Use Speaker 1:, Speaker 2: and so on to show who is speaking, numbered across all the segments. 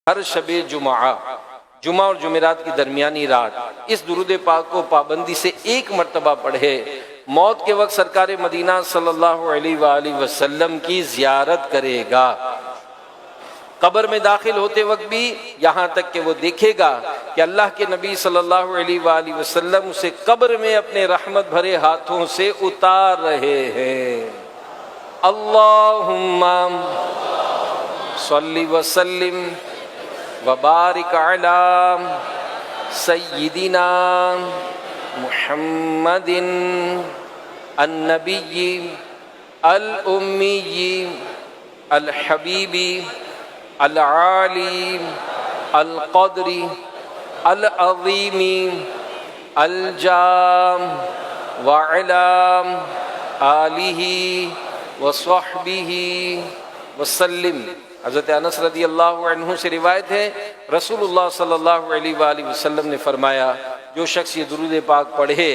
Speaker 1: ہر شب جمعہ اور جمعرات کی درمیانی رات اس درود پاک کو پابندی سے 1 مرتبہ پڑھے، موت کے وقت سرکار مدینہ صلی اللہ علیہ وآلہ وسلم کی زیارت کرے گا۔ قبر میں داخل ہوتے وقت بھی یہاں تک کہ وہ دیکھے گا کہ اللہ کے نبی صلی اللہ علیہ وآلہ وسلم اسے قبر میں اپنے رحمت بھرے ہاتھوں سے اتار رہے ہیں۔ اللہم صلی وسلم وبارک علی سیدنا محمد النبی الامی الحبیب العالی القدر العظیم الجام وعلی آلہ وصحبہ وسلم۔ حضرت انس رضی اللہ عنہ سے روایت ہے، رسول اللہ صلی اللہ علیہ وآلہ وسلم نے فرمایا، جو شخص یہ درود پاک پڑھے،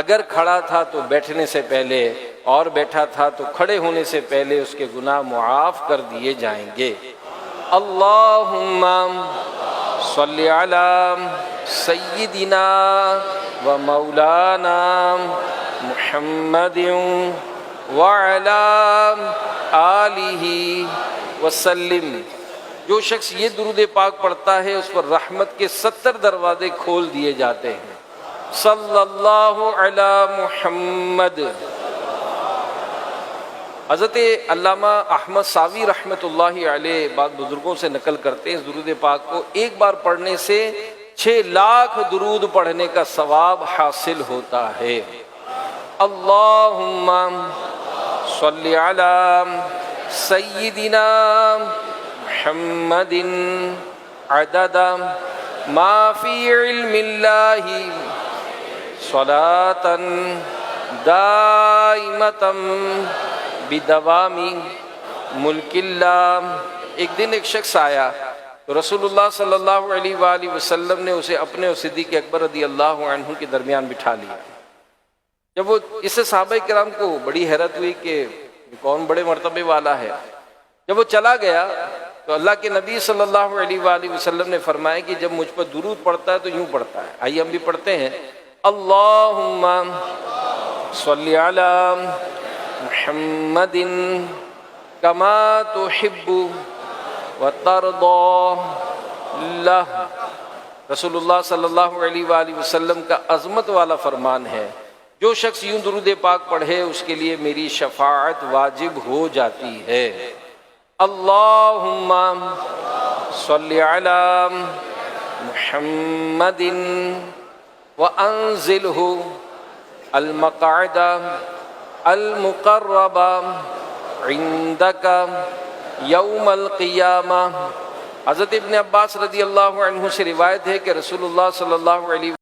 Speaker 1: اگر کھڑا تھا تو بیٹھنے سے پہلے اور بیٹھا تھا تو کھڑے ہونے سے پہلے اس کے گناہ معاف کر دیے جائیں گے۔ اللہم صلی علی سیدنا و مولانا محمد وعلی آلہ وسلم۔ جو شخص یہ درود پاک پڑھتا ہے اس پر رحمت کے 70 دروازے کھول دیے جاتے ہیں۔ صلی اللہ علی محمد۔ حضرت علامہ احمد ساوی رحمۃ اللہ علیہ بعض بزرگوں سے نقل کرتے ہیں، اس درود پاک کو ایک بار پڑھنے سے 6 لاکھ درود پڑھنے کا ثواب حاصل ہوتا ہے۔ اللہم صلی علی سیدنا محمد عدد ما فی علم اللہ صلاۃ دائمۃ بدوام ملک اللہ۔ ایک دن ایک شخص آیا تو رسول اللہ صلی اللہ علیہ وآلہ وسلم نے اسے اپنے اور صدیق اکبر رضی اللہ عنہ کے درمیان بٹھا لیا۔ جب وہ اس سے صحابہ کرام کو بڑی حیرت ہوئی کہ کون بڑے مرتبے والا ہے۔ جب وہ چلا گیا تو اللہ کے نبی صلی اللہ علیہ وآلہ وسلم نے فرمایا کہ جب مجھ پر درود پڑھتا ہے تو یوں پڑھتا ہے، آئیے ہم بھی پڑھتے ہیں۔ اللہم صلی علی محمد کما تحب وترضی لہ۔ رسول اللہ صلی اللہ علیہ وآلہ وسلم کا عظمت والا فرمان ہے، جو شخص یوں درود پاک پڑھے اس کے لیے میری شفاعت واجب ہو جاتی ہے۔ اللہم صلی علی محمد وانزلہ المقعد المقرب عندک یوم القیامہ۔ حضرت ابن عباس رضی اللہ عنہ سے روایت ہے کہ رسول اللہ صلی اللہ علیہ